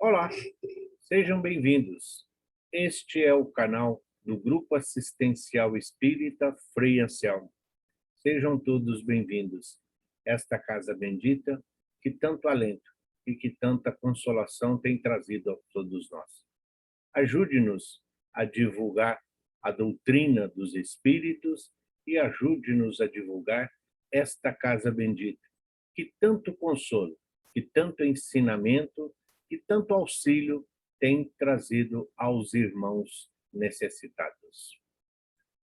Olá, sejam bem-vindos. Este é o canal do Grupo Assistencial Espírita Frei Anselmo. Sejam todos bem-vindos. Esta casa bendita que tanto alento e que tanta consolação tem trazido a todos nós. Ajude-nos a divulgar a doutrina dos Espíritos e ajude-nos a divulgar esta casa bendita, que tanto consolo, que tanto ensinamento e tanto auxílio tem trazido aos irmãos necessitados.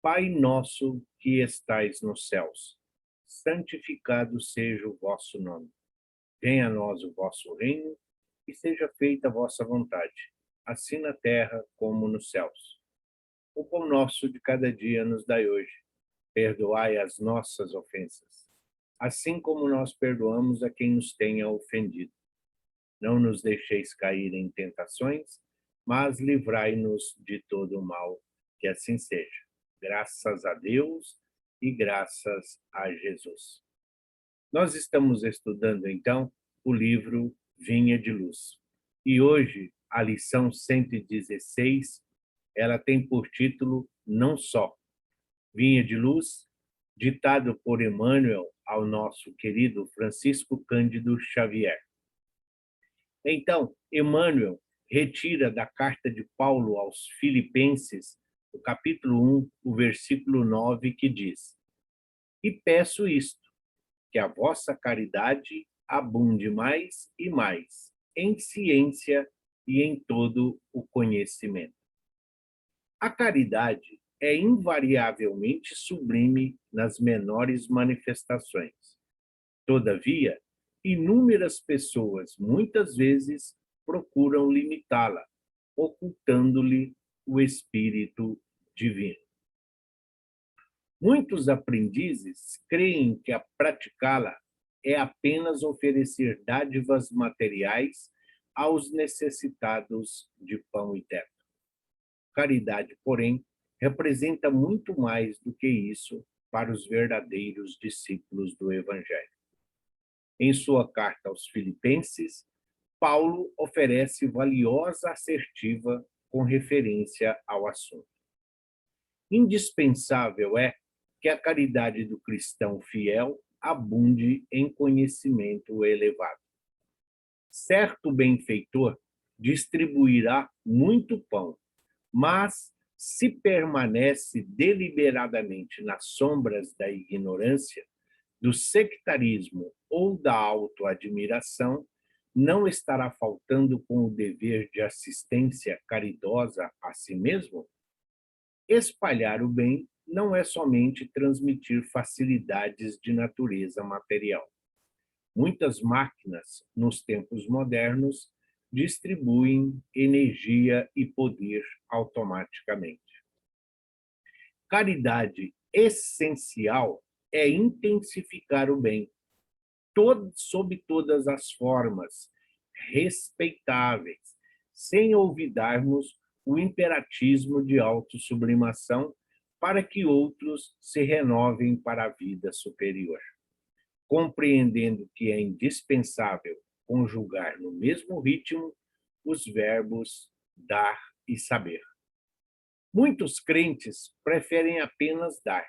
Pai nosso que estais nos céus, santificado seja o vosso nome. Venha a nós o vosso reino e seja feita a vossa vontade, assim na terra como nos céus. O pão nosso de cada dia nos dai hoje. Perdoai as nossas ofensas, assim como nós perdoamos a quem nos tenha ofendido. Não nos deixeis cair em tentações, mas livrai-nos de todo o mal, que assim seja. Graças a Deus e graças a Jesus. Nós estamos estudando, então, o livro Vinha de Luz. E hoje, a lição 116, ela tem por título Não Só. Vinha de Luz, ditado por Emmanuel ao nosso querido Francisco Cândido Xavier. Então, Emmanuel retira da carta de Paulo aos Filipenses, o capítulo 1, o versículo 9, que diz: E peço isto, que a vossa caridade abunde mais e mais em ciência e em todo o conhecimento. A caridade é invariavelmente sublime nas menores manifestações. Todavia, inúmeras pessoas, muitas vezes, procuram limitá-la, ocultando-lhe o espírito divino. Muitos aprendizes creem que a praticá-la é apenas oferecer dádivas materiais aos necessitados de pão e teto. Caridade, porém, representa muito mais do que isso para os verdadeiros discípulos do Evangelho. Em sua carta aos Filipenses, Paulo oferece valiosa assertiva com referência ao assunto. Indispensável é que a caridade do cristão fiel abunde em conhecimento elevado. Certo benfeitor distribuirá muito pão, mas se permanece deliberadamente nas sombras da ignorância, do sectarismo ou da autoadmiração, não estará faltando com o dever de assistência caridosa a si mesmo? Espalhar o bem não é somente transmitir facilidades de natureza material. Muitas máquinas, nos tempos modernos, distribuem energia e poder automaticamente. Caridade essencial é intensificar o bem, sob todas as formas, respeitáveis, sem olvidarmos o imperatismo de autossublimação para que outros se renovem para a vida superior. Compreendendo que é indispensável conjugar no mesmo ritmo os verbos dar e saber. Muitos crentes preferem apenas dar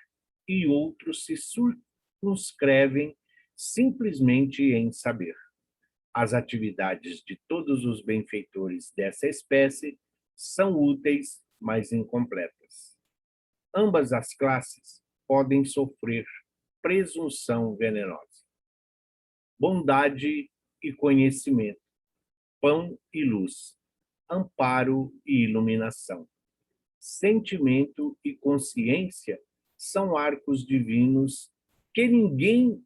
e outros se circunscrevem simplesmente em saber. As atividades de todos os benfeitores dessa espécie são úteis, mas incompletas. Ambas as classes podem sofrer presunção venenosa. Bondade e conhecimento, pão e luz, amparo e iluminação. Sentimento e consciência são arcos divinos que ninguém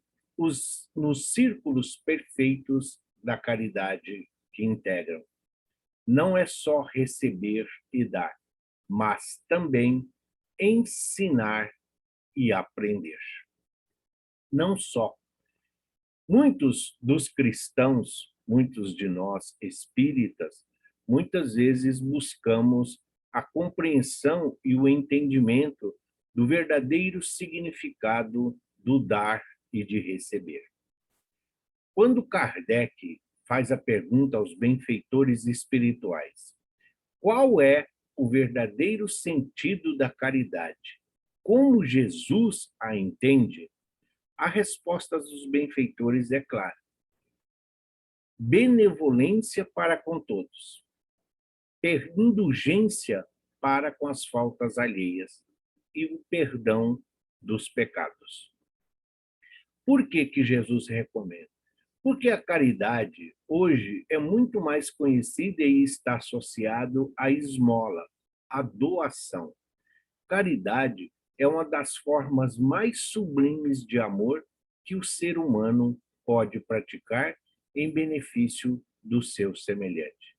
nos círculos perfeitos da caridade que integram. Não é só receber e dar, mas também ensinar e aprender. Não só. Muitos dos cristãos, muitos de nós espíritas, muitas vezes buscamos a compreensão e o entendimento do verdadeiro significado do dar e de receber. Quando Kardec faz a pergunta aos benfeitores espirituais: qual é o verdadeiro sentido da caridade? Como Jesus a entende? A resposta dos benfeitores é clara: benevolência para com todos, ter indulgência para com as faltas alheias e o perdão dos pecados. Por que que Jesus recomenda? Porque a caridade hoje é muito mais conhecida e está associado à esmola, à doação. Caridade é uma das formas mais sublimes de amor que o ser humano pode praticar em benefício do seu semelhante.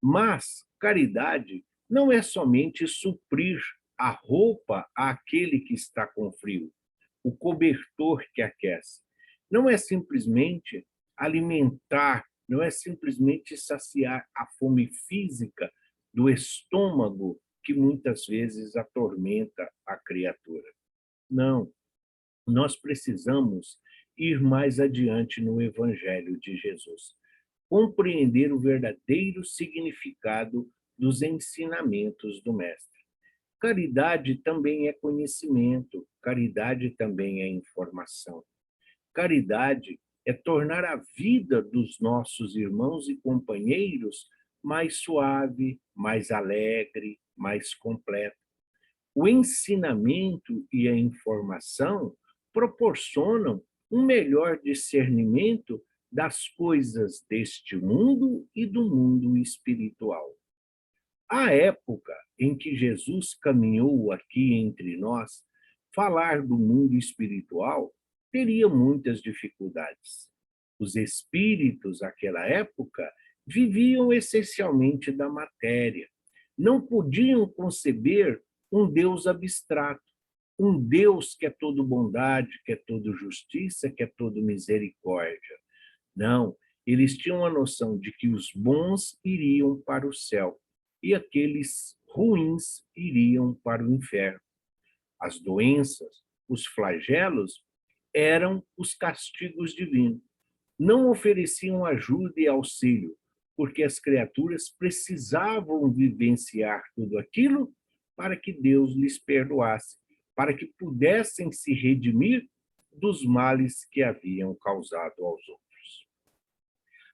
Mas caridade não é somente suprir a roupa àquele que está com frio, o cobertor que aquece. Não é simplesmente alimentar, não é simplesmente saciar a fome física do estômago que muitas vezes atormenta a criatura. Não, nós precisamos ir mais adiante no Evangelho de Jesus, compreender o verdadeiro significado dos ensinamentos do Mestre. Caridade também é conhecimento, caridade também é informação. Caridade é tornar a vida dos nossos irmãos e companheiros mais suave, mais alegre, mais completa. O ensinamento e a informação proporcionam um melhor discernimento das coisas deste mundo e do mundo espiritual. A época em que Jesus caminhou aqui entre nós, falar do mundo espiritual teria muitas dificuldades. Os espíritos, naquela época, viviam essencialmente da matéria. Não podiam conceber um Deus abstrato, um Deus que é todo bondade, que é todo justiça, que é todo misericórdia. Não, eles tinham a noção de que os bons iriam para o céu e aqueles ruins iriam para o inferno. As doenças, os flagelos, eram os castigos divinos. Não ofereciam ajuda e auxílio, porque as criaturas precisavam vivenciar tudo aquilo para que Deus lhes perdoasse, para que pudessem se redimir dos males que haviam causado aos outros.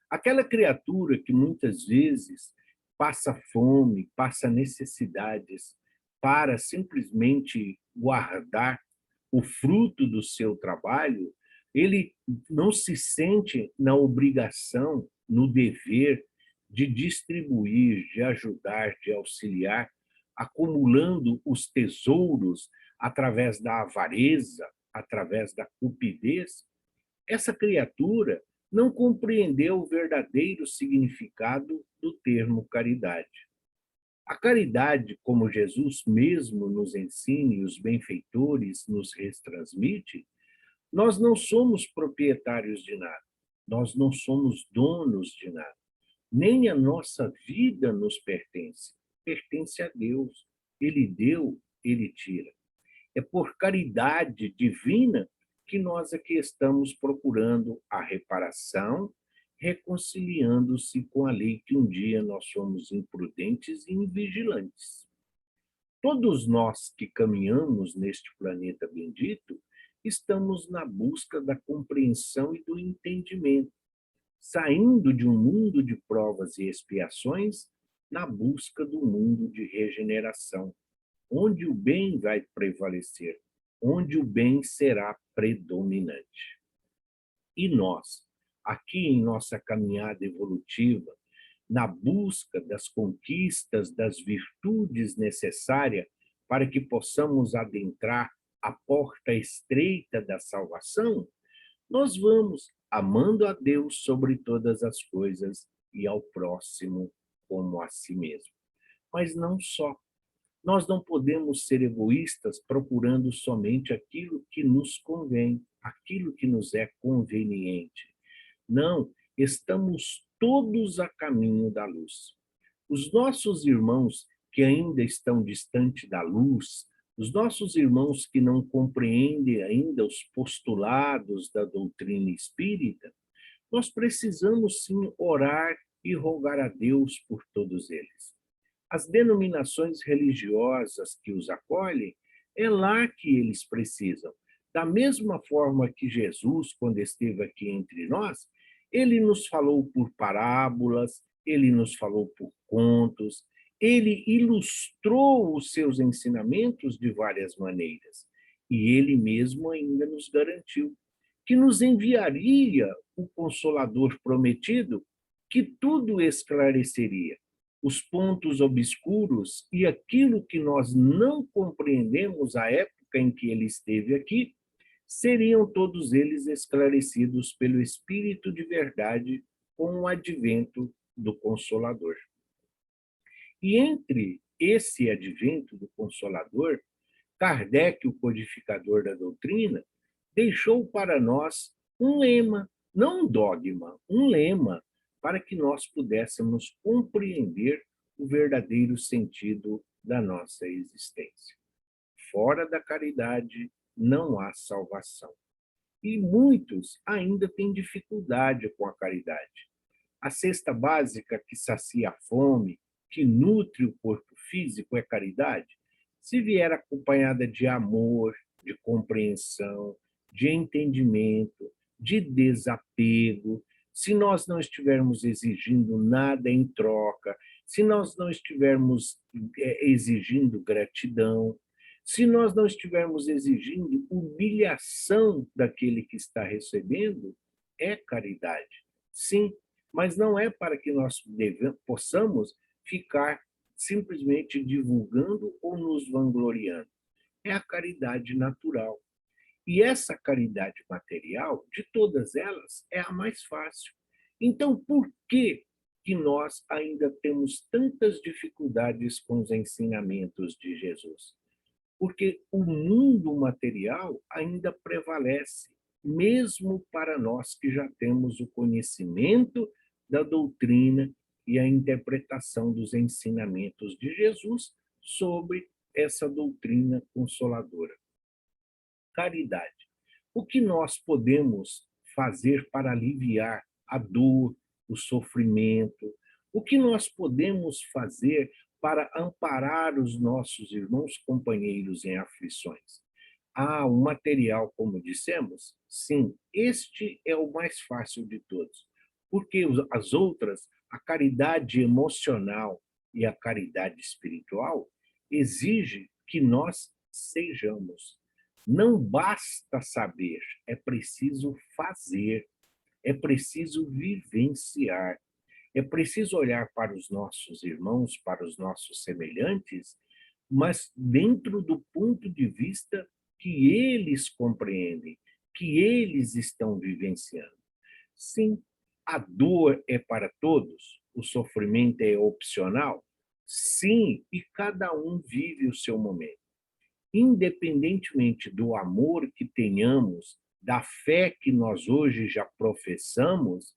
Aquela criatura que muitas vezes passa fome, passa necessidades para simplesmente guardar o fruto do seu trabalho, ele não se sente na obrigação, no dever de distribuir, de ajudar, de auxiliar, acumulando os tesouros através da avareza, através da cupidez. Essa criatura não compreendeu o verdadeiro significado do termo caridade. A caridade, como Jesus mesmo nos ensina e os benfeitores nos retransmite, nós não somos proprietários de nada, nós não somos donos de nada, nem a nossa vida nos pertence, pertence a Deus. Ele deu, ele tira. É por caridade divina que nós aqui estamos procurando a reparação, reconciliando-se com a lei que um dia nós somos imprudentes e invigilantes. Todos nós que caminhamos neste planeta bendito estamos na busca da compreensão e do entendimento, saindo de um mundo de provas e expiações na busca do mundo de regeneração, onde o bem vai prevalecer, onde o bem será predominante. E nós, aqui em nossa caminhada evolutiva, na busca das conquistas, das virtudes necessárias para que possamos adentrar a porta estreita da salvação, nós vamos amando a Deus sobre todas as coisas e ao próximo como a si mesmo. Mas não só. Nós não podemos ser egoístas procurando somente aquilo que nos convém, aquilo que nos é conveniente. Não, estamos todos a caminho da luz. Os nossos irmãos que ainda estão distante da luz, os nossos irmãos que não compreendem ainda os postulados da doutrina espírita, nós precisamos sim orar e rogar a Deus por todos eles. As denominações religiosas que os acolhem, é lá que eles precisam. Da mesma forma que Jesus, quando esteve aqui entre nós, ele nos falou por parábolas, ele nos falou por contos, ele ilustrou os seus ensinamentos de várias maneiras. E ele mesmo ainda nos garantiu que nos enviaria o Consolador prometido, que tudo esclareceria, os pontos obscuros e aquilo que nós não compreendemos à época em que ele esteve aqui, seriam todos eles esclarecidos pelo Espírito de verdade com o advento do Consolador. E entre esse advento do Consolador, Kardec, o codificador da doutrina, deixou para nós um lema, não um dogma, um lema, para que nós pudéssemos compreender o verdadeiro sentido da nossa existência. Fora da caridade não há salvação. E muitos ainda têm dificuldade com a caridade. A cesta básica que sacia a fome, que nutre o corpo físico, é caridade? Se vier acompanhada de amor, de compreensão, de entendimento, de desapego, se nós não estivermos exigindo nada em troca, se nós não estivermos exigindo gratidão, se nós não estivermos exigindo humilhação daquele que está recebendo, é caridade. Sim, mas não é para que nós possamos ficar simplesmente divulgando ou nos vangloriando. É a caridade natural. E essa caridade material, de todas elas, é a mais fácil. Então, por que nós ainda temos tantas dificuldades com os ensinamentos de Jesus? Porque o mundo material ainda prevalece, mesmo para nós que já temos o conhecimento da doutrina e a interpretação dos ensinamentos de Jesus sobre essa doutrina consoladora. Caridade. O que nós podemos fazer para aliviar a dor, o sofrimento? O que nós podemos fazer para amparar os nossos irmãos companheiros em aflições? Ah, o material, como dissemos? Sim, este é o mais fácil de todos, porque as outras, a caridade emocional e a caridade espiritual, exige que nós sejamos. Não basta saber, é preciso fazer, é preciso vivenciar. É preciso olhar para os nossos irmãos, para os nossos semelhantes, mas dentro do ponto de vista que eles compreendem, que eles estão vivenciando. Sim, a dor é para todos, o sofrimento é opcional. Sim, e cada um vive o seu momento. Independentemente do amor que tenhamos, da fé que nós hoje já professamos,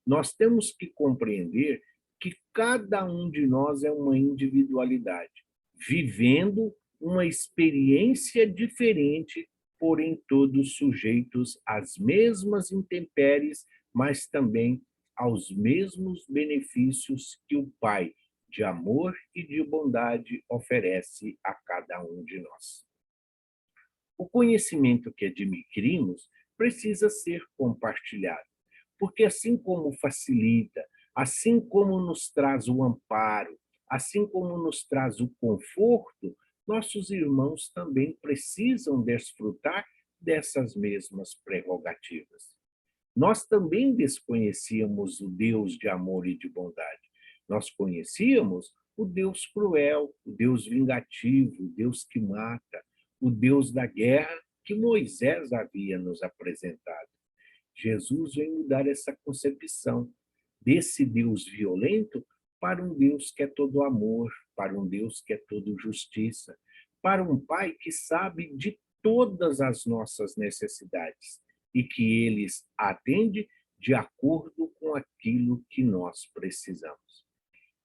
nós temos que compreender que cada um de nós é uma individualidade, vivendo uma experiência diferente, porém todos sujeitos às mesmas intempéries, mas também aos mesmos benefícios que o Pai, de amor e de bondade, oferece a cada um de nós. O conhecimento que adquirimos precisa ser compartilhado, porque assim como facilita, assim como nos traz o amparo, assim como nos traz o conforto, nossos irmãos também precisam desfrutar dessas mesmas prerrogativas. Nós também desconhecíamos o Deus de amor e de bondade. Nós conhecíamos o Deus cruel, o Deus vingativo, o Deus que mata, o Deus da guerra que Moisés havia nos apresentado. Jesus vem mudar essa concepção desse Deus violento para um Deus que é todo amor, para um Deus que é todo justiça, para um Pai que sabe de todas as nossas necessidades e que eles atende de acordo com aquilo que nós precisamos.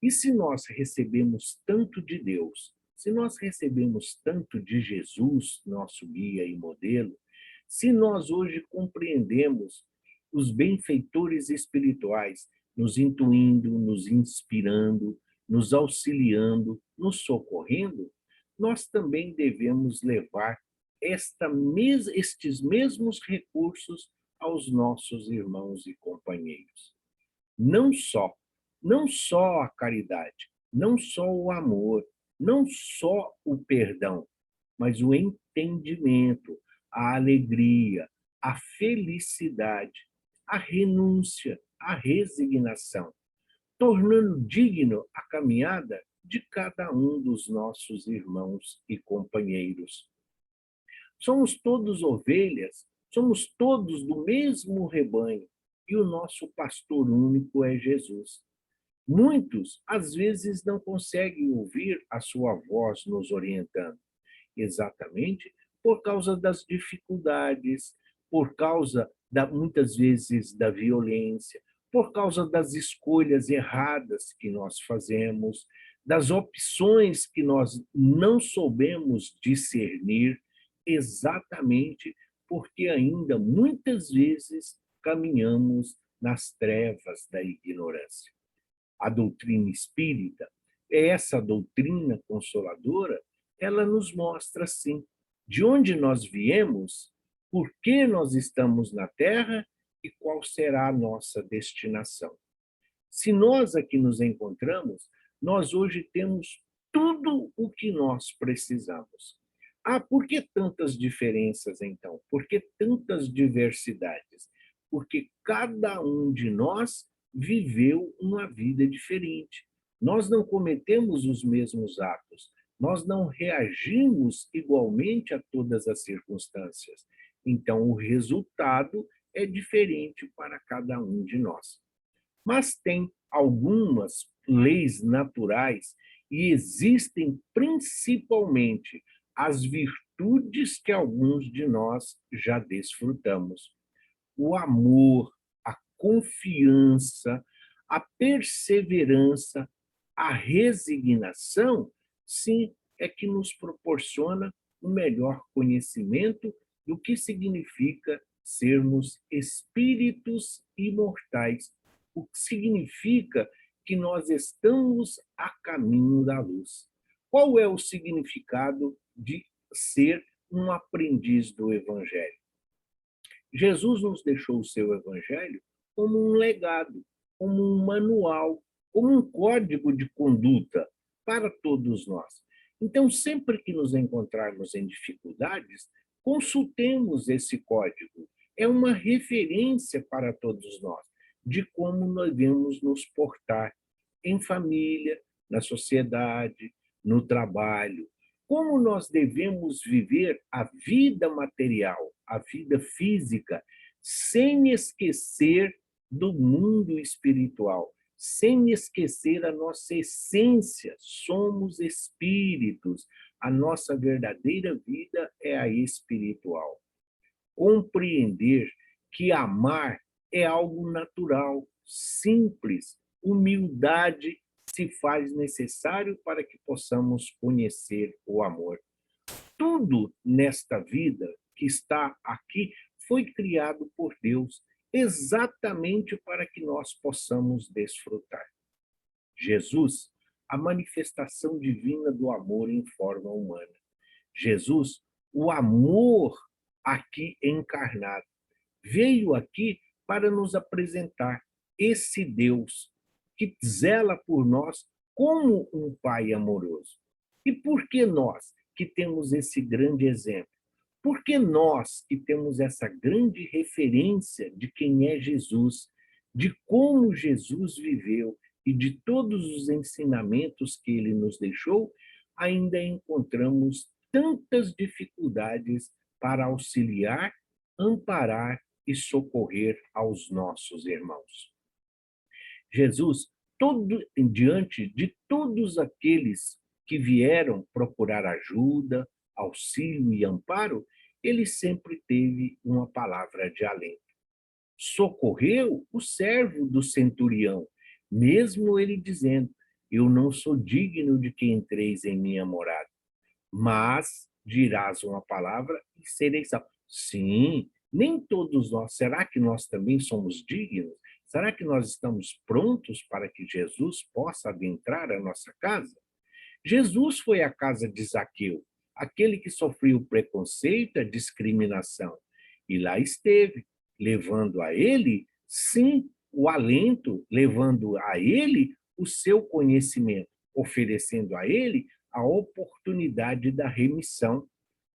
E se nós recebemos tanto de Deus, se nós recebemos tanto de Jesus, nosso guia e modelo, se nós hoje compreendemos os benfeitores espirituais, nos intuindo, nos inspirando, nos auxiliando, nos socorrendo, nós também devemos levar estes mesmos recursos aos nossos irmãos e companheiros. Não só, não só a caridade, não só o amor, não só o perdão, mas o entendimento, a alegria, a felicidade, a renúncia, a resignação, tornando digno a caminhada de cada um dos nossos irmãos e companheiros. Somos todos ovelhas, somos todos do mesmo rebanho, e o nosso pastor único é Jesus. Muitos, às vezes, não conseguem ouvir a sua voz nos orientando, exatamente por causa das dificuldades, por causa, muitas vezes, da violência, por causa das escolhas erradas que nós fazemos, das opções que nós não soubemos discernir, exatamente porque ainda muitas vezes caminhamos nas trevas da ignorância. A doutrina espírita, essa doutrina consoladora, ela nos mostra, sim, de onde nós viemos, por que nós estamos na Terra e qual será a nossa destinação. Se nós aqui nos encontramos, nós hoje temos tudo o que nós precisamos. Ah, por que tantas diferenças, então? Por que tantas diversidades? Porque cada um de nós viveu uma vida diferente. Nós não cometemos os mesmos atos, nós não reagimos igualmente a todas as circunstâncias. Então, o resultado é diferente para cada um de nós. Mas tem algumas leis naturais e existem principalmente as virtudes que alguns de nós já desfrutamos. O amor, a confiança, a perseverança, a resignação, sim, é que nos proporciona um melhor conhecimento do que significa sermos espíritos imortais, o que significa que nós estamos a caminho da luz. Qual é o significado de ser um aprendiz do Evangelho? Jesus nos deixou o seu Evangelho como um legado, como um manual, como um código de conduta para todos nós. Então, sempre que nos encontrarmos em dificuldades, consultemos esse código. É uma referência para todos nós de como nós devemos nos portar em família, na sociedade, no trabalho, como nós devemos viver a vida material, a vida física, sem esquecer do mundo espiritual, sem esquecer a nossa essência. Somos espíritos, a nossa verdadeira vida é a espiritual. Compreender que amar é algo natural, simples, humildade se faz necessário para que possamos conhecer o amor. Tudo nesta vida que está aqui foi criado por Deus, exatamente para que nós possamos desfrutar. Jesus, a manifestação divina do amor em forma humana. Jesus, o amor aqui encarnado, veio aqui para nos apresentar esse Deus que zela por nós como um pai amoroso. E por que nós, que temos esse grande exemplo? Por que nós, que temos essa grande referência de quem é Jesus, de como Jesus viveu e de todos os ensinamentos que ele nos deixou, ainda encontramos tantas dificuldades para auxiliar, amparar e socorrer aos nossos irmãos? Jesus, diante de todos aqueles que vieram procurar ajuda, auxílio e amparo, ele sempre teve uma palavra de alento. Socorreu o servo do centurião, mesmo ele dizendo: eu não sou digno de que entreis em minha morada, mas dirás uma palavra e serei salvo. Sim, Nem todos nós, será que nós também somos dignos? Será que nós estamos prontos para que Jesus possa adentrar a nossa casa? Jesus foi à casa de Zaqueu, aquele que sofreu preconceito e discriminação, e lá esteve, levando a ele, sim, o alento, levando a ele o seu conhecimento, oferecendo a ele a oportunidade da remissão,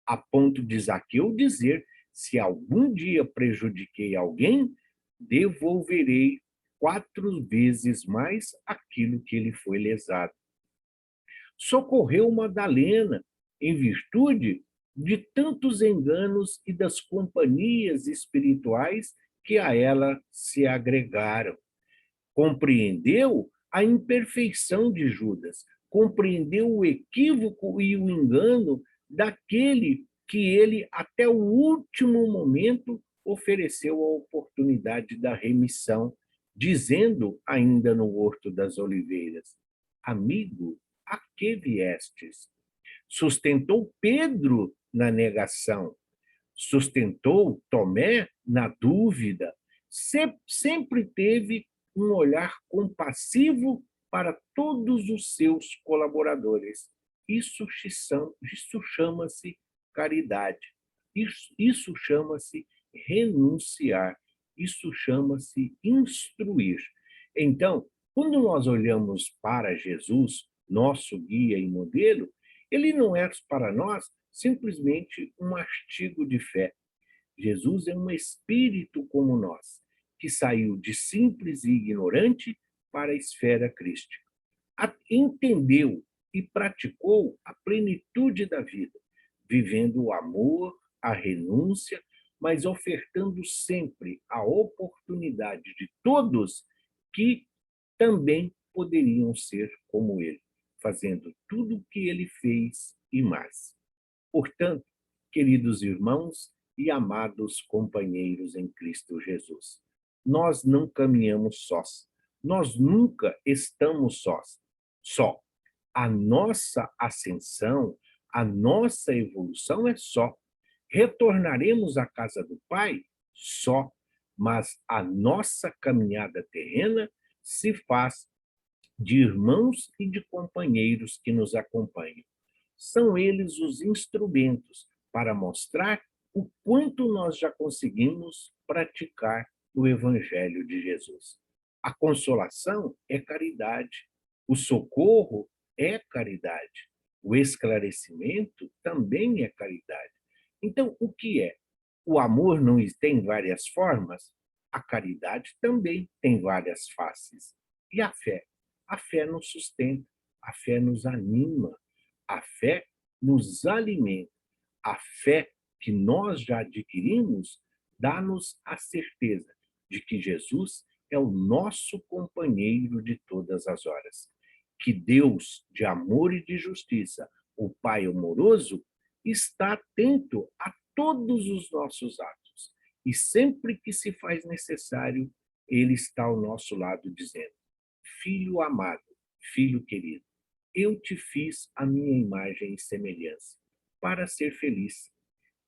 a ponto de Zaqueu dizer: se algum dia prejudiquei alguém, devolverei 4 vezes mais aquilo que ele foi lesado. Socorreu Madalena, em virtude de tantos enganos e das companhias espirituais que a ela se agregaram. Compreendeu a imperfeição de Judas, compreendeu o equívoco e o engano daquele que ele, até o último momento, ofereceu a oportunidade da remissão, dizendo, ainda no Horto das Oliveiras: amigo, a que viestes? Sustentou Pedro na negação, sustentou Tomé na dúvida, sempre teve um olhar compassivo para todos os seus colaboradores. Isso chama-se caridade. Isso chama-se renunciar. Isso chama-se instruir. Então, quando nós olhamos para Jesus, nosso guia e modelo, ele não é para nós simplesmente um artigo de fé. Jesus é um espírito como nós, que saiu de simples e ignorante para a esfera crística. Entendeu e praticou a plenitude da vida, vivendo o amor, a renúncia, mas ofertando sempre a oportunidade de todos que também poderiam ser como ele, fazendo tudo o que ele fez e mais. Portanto, queridos irmãos e amados companheiros em Cristo Jesus, nós não caminhamos sós, nós nunca estamos sós. Só a nossa ascensão, a nossa evolução é só. Retornaremos à casa do Pai só, mas a nossa caminhada terrena se faz de irmãos e de companheiros que nos acompanham. São eles os instrumentos para mostrar o quanto nós já conseguimos praticar o Evangelho de Jesus. A consolação é caridade, o socorro é caridade, o esclarecimento também é caridade. Então, o que é? O amor não tem várias formas? A caridade também tem várias faces. E a fé? A fé nos sustenta, a fé nos anima, a fé nos alimenta. A fé que nós já adquirimos dá-nos a certeza de que Jesus é o nosso companheiro de todas as horas. Que Deus, de amor e de justiça, o Pai amoroso, está atento a todos os nossos atos. E sempre que se faz necessário, Ele está ao nosso lado dizendo: filho amado, filho querido, eu te fiz a minha imagem e semelhança, para ser feliz.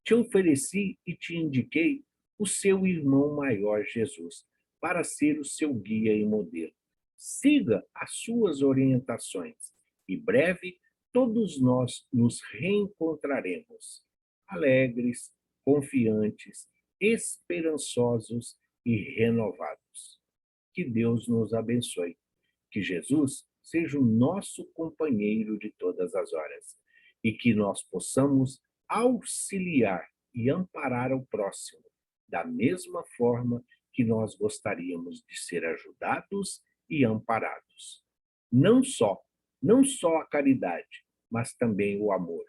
Te ofereci e te indiquei o seu irmão maior, Jesus, para ser o seu guia e modelo. Siga as suas orientações e breve todos nós nos reencontraremos, alegres, confiantes, esperançosos e renovados. Que Deus nos abençoe. Que Jesus seja o nosso companheiro de todas as horas e que nós possamos auxiliar e amparar o próximo da mesma forma que nós gostaríamos de ser ajudados e amparados. Não só, não só a caridade, mas também o amor.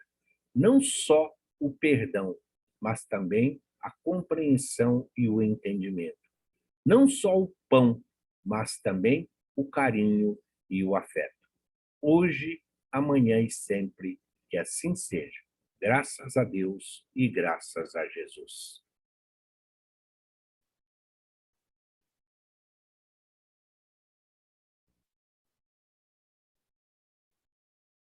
Não só o perdão, mas também a compreensão e o entendimento. Não só o pão, mas também o carinho e o afeto. Hoje, amanhã e sempre, que assim seja. Graças a Deus e graças a Jesus.